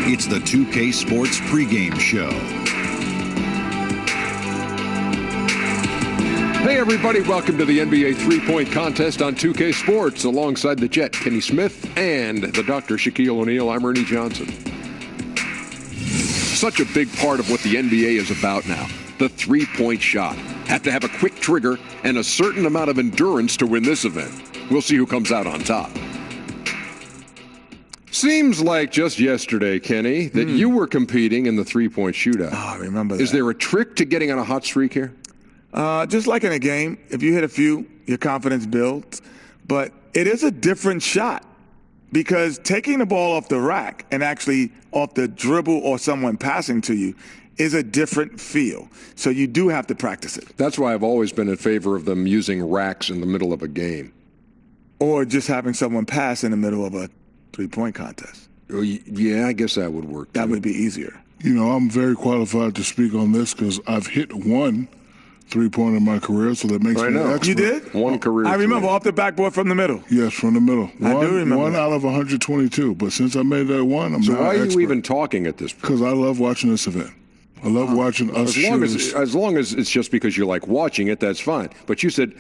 It's the 2K Sports pregame show. Hey everybody, welcome to the NBA three-point contest on 2K Sports. Alongside the Jet, Kenny Smith, and the Dr. Shaquille O'Neal, I'm Ernie Johnson. Such a big part of what the NBA is about now, the three-point shot. Have to have a quick trigger and a certain amount of endurance to win this event. We'll see who comes out on top. Seems like just yesterday, Kenny, that you were competing in the three-point shootout. Oh, I remember that. Is there a trick to getting on a hot streak here? Just like in a game, if you hit a few, your confidence builds. But it is a different shot because taking the ball off the rack and actually off the dribble or someone passing to you is a different feel. So you do have to practice it. That's why I've always been in favor of them using racks in the middle of a game. Or just having someone pass in the middle of a three-point contest. Yeah, I guess that would work. That would be easier. You know, I'm very qualified to speak on this because I've hit one three-pointer in my career, so that makes me an expert. You did? One career. I remember off the backboard from the middle. Yes, from the middle. I do remember one that. out of 122. But since I made that one, I'm So now why an are expert. you even talking at this point? Because I love watching this event. I love watching us shooters. As long as it's just because you like watching it, that's fine. But you said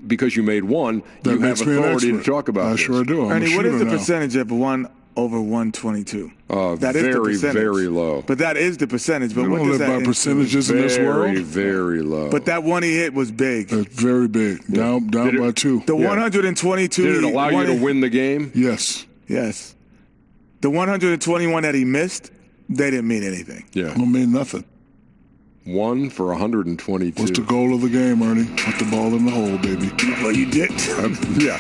because you made one, That you have makes me an authority to expert. talk about I this. sure do. I'm a Ernie, what is shooter the now. percentage of 1 over 122? That is the Very, percentage. very low. But that is the percentage. But We what don't does live that by percentages in this world. Very, very low. But that one he hit was big. That's very big. Down Did it- by two. The 122. Did it allow you to win the game? Yes. Yes. The 121 that he missed, they didn't mean anything. Yeah. Don't mean nothing. 1 for 122. What's the goal of the game, Ernie? Put the ball in the hole, baby. Well, you did. Yeah.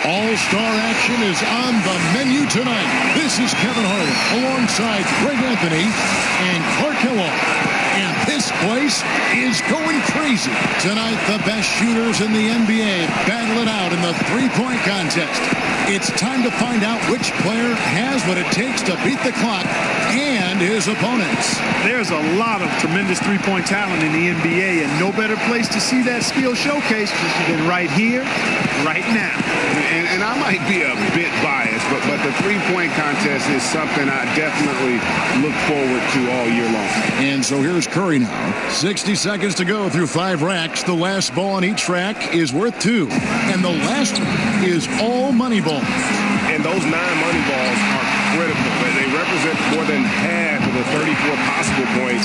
All-star action is on the menu tonight. This is Kevin Harlan alongside Greg Anthony and Clark Kellogg. And this place is going crazy. Tonight, the best shooters in the NBA battle it out in the three-point contest. It's time to find out which player has what it takes to beat the clock and his opponents. There's a lot of tremendous three-point talent in the NBA, and no better place to see that skill showcased than right here, right now. And I might be a bit biased, but the three-point contest is something I definitely look forward to all year long. And so here's Curry now. 60 seconds to go through 5 racks. The last ball on each rack is worth 2. And the last one is all money balls. And those 9 money balls are critical. They represent more than half of the 34 possible points.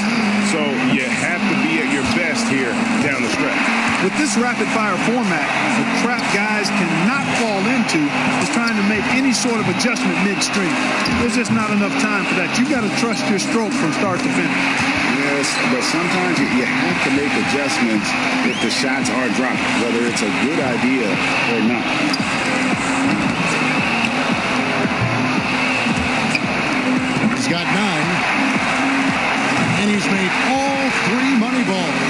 So you have to be at your best here down the stretch. With this rapid-fire format, the trap guys cannot fall into is trying to make any sort of adjustment midstream. There's just not enough time for that. You got to trust your stroke from start to finish. Yes, but sometimes you have to make adjustments if the shots are dropped, whether it's a good idea or not. He's got 9. And he's made all 3 money balls.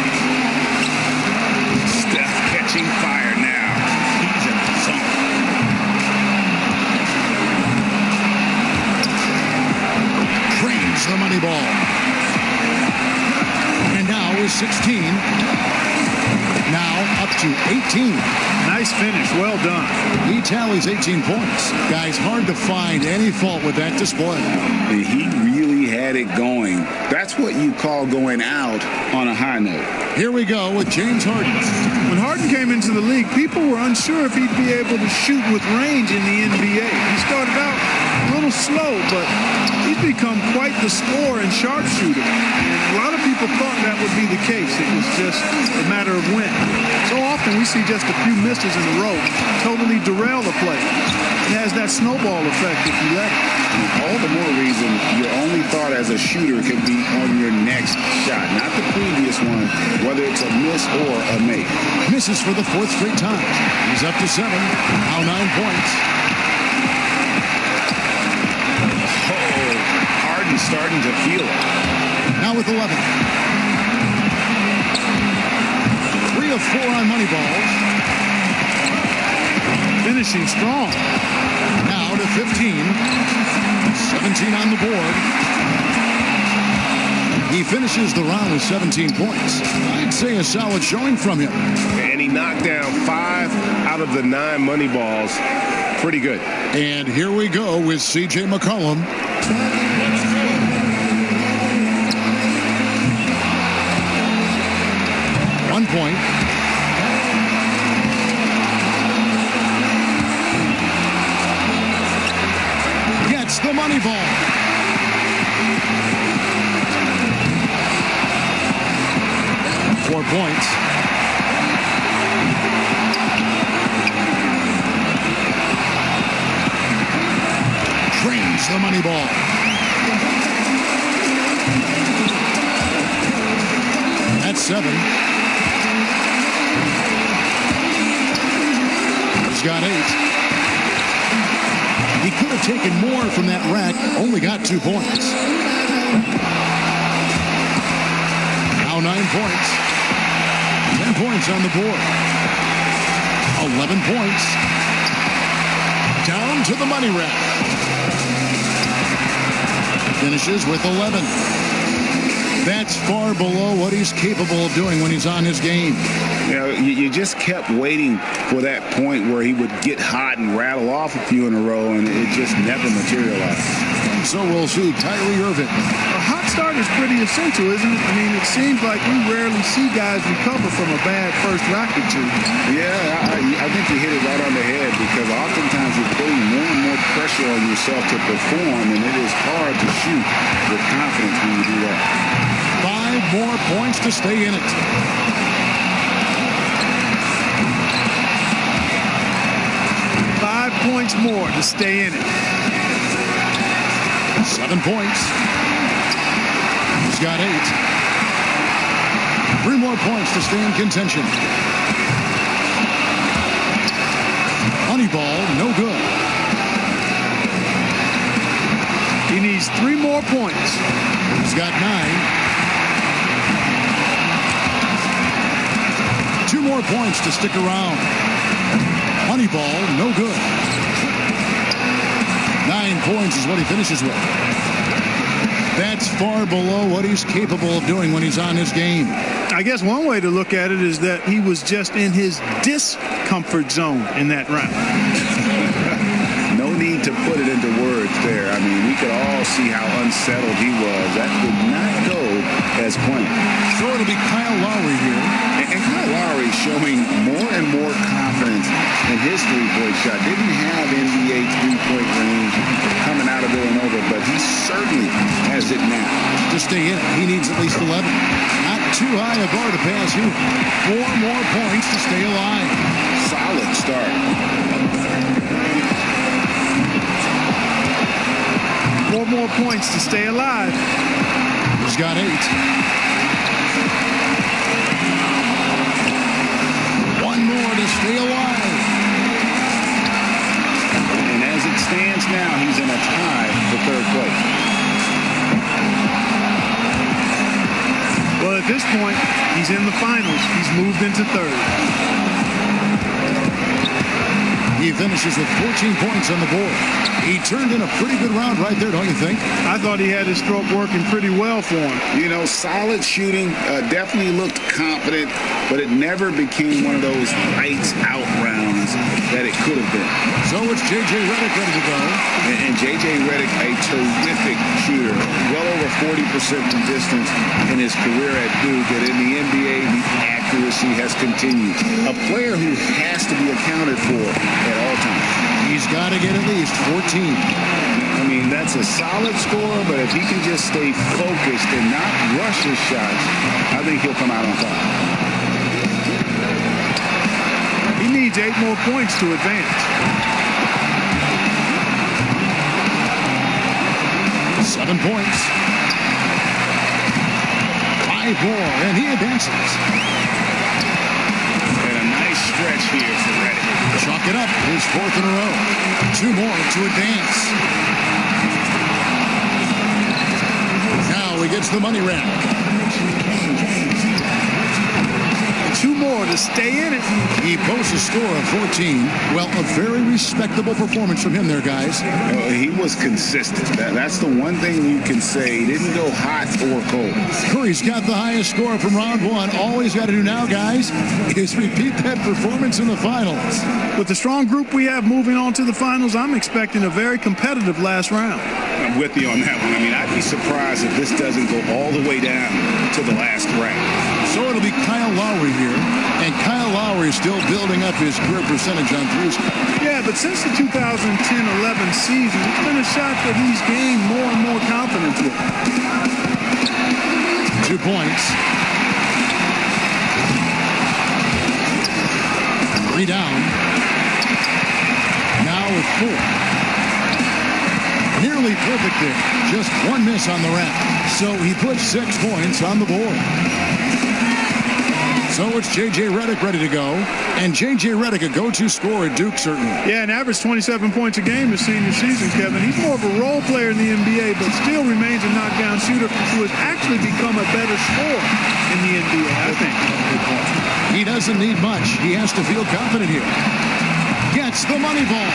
Steph catching fire now. He's in the zone. Drains the money ball. And now is 16. Now up to 18. Nice finish. Well done. He tallies 18 points. Guys, hard to find any fault with that display. He really had it going. That's what you call going out on a high note. Here we go with James Harden. When Harden came into the league, people were unsure if he'd be able to shoot with range in the NBA. He started out a little slow, but he's become quite the scorer and sharpshooter. And a lot of people thought that would be the case. It was just a matter of when. So often we see just a few misses in a row totally derail the play. It has that snowball effect if you let it. All the more reason your only thought as a shooter could be on your next shot, not the previous one, whether it's a miss or a make. Misses for the 4th straight time. He's up to 7. Now 9 points. Oh, Harden's starting to feel it. Now with 11. 3 of 4 on money balls. Finishing strong. Now to 15. 17 on the board. He finishes the round with 17 points. I'd say a solid showing from him. And he knocked down 5 out out of the 9 money balls, pretty good. And here we go with C.J. McCollum. One point. Gets the money ball. Points. Drains the money ball. That's 7. He's got 8. He could have taken more from that rack, only got 2 points. Now 9 points. 10 points on the board. 11 points. Down to the money rack. Finishes with 11. That's far below what he's capable of doing when he's on his game. You know, you just kept waiting for that point where he would get hot and rattle off a few in a row, and it just never materialized. So we'll see Kyrie Irving. A hot start is pretty essential, isn't it? I mean, it seems like we rarely see guys recover from a bad first rack or two. Yeah, I think you hit it right on the head, because oftentimes you're putting more and more pressure on yourself to perform, and it is hard to shoot with confidence when you do that. 5 more points to stay in it. Points more to stay in it. 7 points. He's got 8. 3 more points to stay in contention. Moneyball, no good. He needs 3 more points. He's got 9. 2 more points to stick around. Moneyball, no good. 9 points is what he finishes with. That's far below what he's capable of doing when he's on his game. I guess one way to look at it is that he was just in his discomfort zone in that round. No need to put it into words there. I mean, we could all see how unsettled he was. That did not go as planned. So it'll be Kyle Lowry here. And Kyle Lowry showing more and more confidence in his three-point shot. Didn't have NBA three-point range coming out of Villanova, but he certainly has it now. To stay in it, he needs at least 11. Not too high a bar to pass here. 4 more points to stay alive. Solid start. 4 more points to stay alive. He's got 8. 1 more to stay alive. And as it stands now, he's in a tie for 3rd place. Well, at this point, he's in the finals. He's moved into 3rd. He finishes with 14 points on the board. He turned in a pretty good round right there, don't you think? I thought he had his stroke working pretty well for him. You know, solid shooting, definitely looked confident, but it never became one of those lights out rounds that it could have been. So it's J.J. Redick ready to go. And J.J. Redick, a terrific shooter, well over 40% from distance in his career at Duke. And in the NBA, the accuracy has continued. A player who has to be accounted for at all times. He's got to get at least 14. I mean, that's a solid score, but if he can just stay focused and not rush his shots, I think he'll come out on top. He needs 8 more points to advance. 7 points. 5 more, and he advances. And a nice stretch here for Redick. Chalk it up, his 4th in a row. 2 more to advance. Now he gets the money rack. 2 more to stay in it. He posts a score of 14. Well, a very respectable performance from him there, guys. He was consistent. That's the one thing you can say. He didn't go hot or cold. Curry's got the highest score from round one. All he's got to do now, guys, is repeat that performance in the finals. With the strong group we have moving on to the finals, I'm expecting a very competitive last round. I'm with you on that one. I mean, I'd be surprised if this doesn't go all the way down to the last round. So it'll be Kyle Lowry here, and Kyle Lowry is still building up his career percentage on threes. Yeah, but since the 2010-11 season, it's been a shot that he's gained more and more confidence with. 2 points. 3 down. Now with 4. Nearly perfect there. Just 1 miss on the rack. So he puts 6 points on the board. So it's J.J. Redick ready to go. And J.J. Redick, a go-to scorer at Duke, certainly. Yeah, and averaged 27 points a game his senior season, Kevin. He's more of a role player in the NBA, but still remains a knockdown shooter who has actually become a better scorer in the NBA, I think. He doesn't need much. He has to feel confident here. Gets the money ball.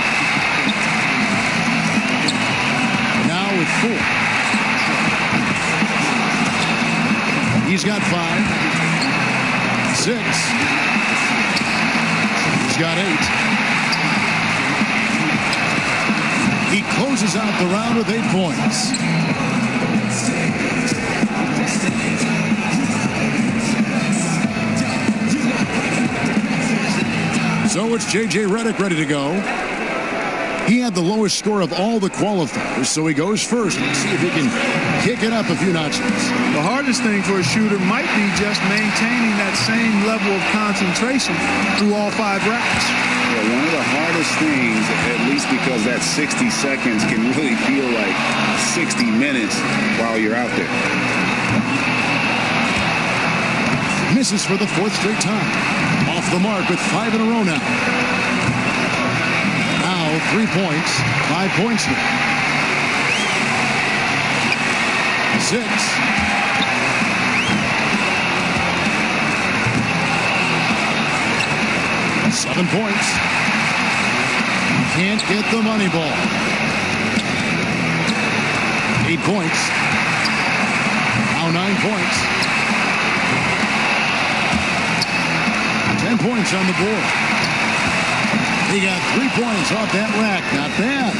Now with 4. He's got 5. 6. He's got 8. He closes out the round with 8 points. So it's J.J. Redick ready to go. He had the lowest score of all the qualifiers, so he goes first. Let's see if he can kick it up a few notches. The hardest thing for a shooter might be just maintaining that same level of concentration through all 5 racks. Yeah, one of the hardest things, at least because that 60 seconds can really feel like 60 minutes while you're out there. Misses for the 4th straight time. Off the mark with 5 in a row now. 3 points, 5 points now. 6. 7 points. Can't get the money ball. 8 points. Now 9 points. 10 points on the board. He got 3 points off that rack. Not bad.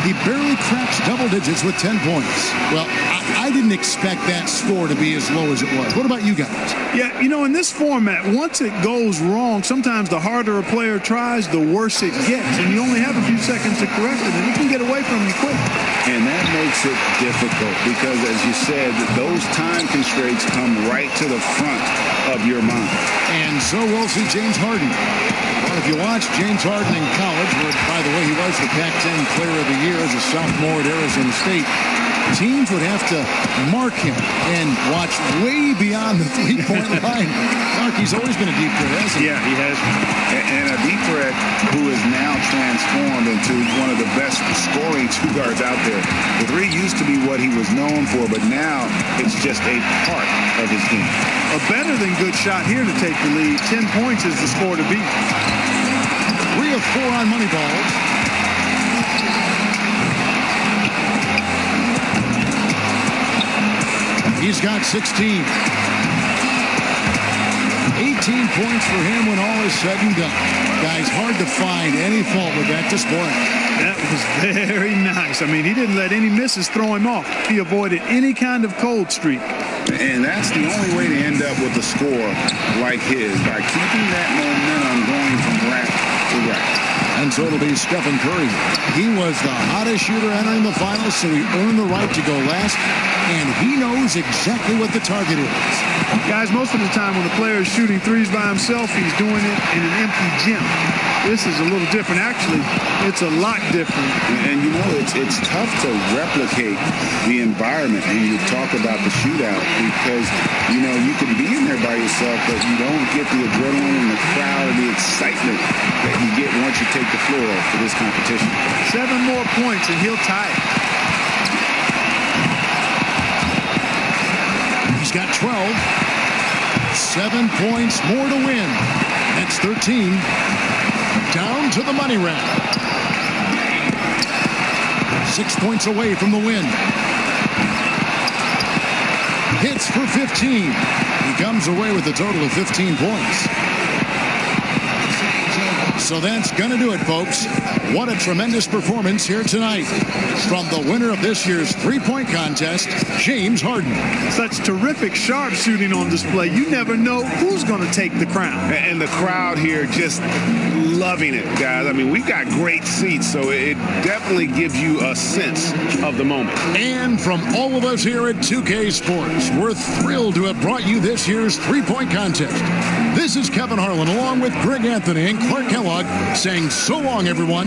He barely cracks double digits with 10 points. Well, I didn't expect that score to be as low as it was. What about you guys? Yeah, you know, in this format, once it goes wrong, sometimes the harder a player tries, the worse it gets. And you only have a few seconds to correct it, and it can get away from you quick. And that makes it difficult because, as you said, those time constraints come right to the front of your mind. And so we'll see James Harden. Well, if you watch James Harden in college, where, by the way, he was the Pac-10 Player of the Year as a sophomore at Arizona State, teams would have to mark him and watch way beyond the three-point line. Mark, he's always been a deep threat, hasn't he? Yeah, he has. And a deep threat who is now transformed into one of the best scoring 2 guards out there. The 3 used to be what he was known for, but now it's just a part of his game. A better than good shot here to take the lead. 10 points is the score to beat. 3 of 4 on money balls. He's got 16. 18 points for him when all is said and done. Guys, hard to find any fault with that display. That was very nice. I mean, he didn't let any misses throw him off. He avoided any kind of cold streak. And that's the only way to end up with a score like his, by keeping that momentum going from rack to rack. And so it'll be Stephen Curry. He was the hottest shooter entering the finals, so he earned the right to go last. And he knows exactly what the target is. Guys, most of the time when the player is shooting threes by himself, he's doing it in an empty gym. This is a little different. Actually, it's a lot different. And you know, it's tough to replicate the environment when you talk about the shootout because, you know, you can be in there by yourself, but you don't get the adrenaline and the crowd and the excitement that you get once you take the floor for this competition. 7 more points and he'll tie it. got 12. 7 points more to win. That's 13. Down to the money rack. 6 points away from the win. Hits for 15. He comes away with a total of 15 points. So that's going to do it, folks. What a tremendous performance here tonight from the winner of this year's three-point contest, James Harden. Such terrific sharpshooting on display. You never know who's going to take the crown. And the crowd here just loving it, guys. I mean, we've got great seats, so it definitely gives you a sense of the moment. And from all of us here at 2K Sports, we're thrilled to have brought you this year's three-point contest. This is Kevin Harlan, along with Greg Anthony and Clark Kellogg, saying so long, everyone.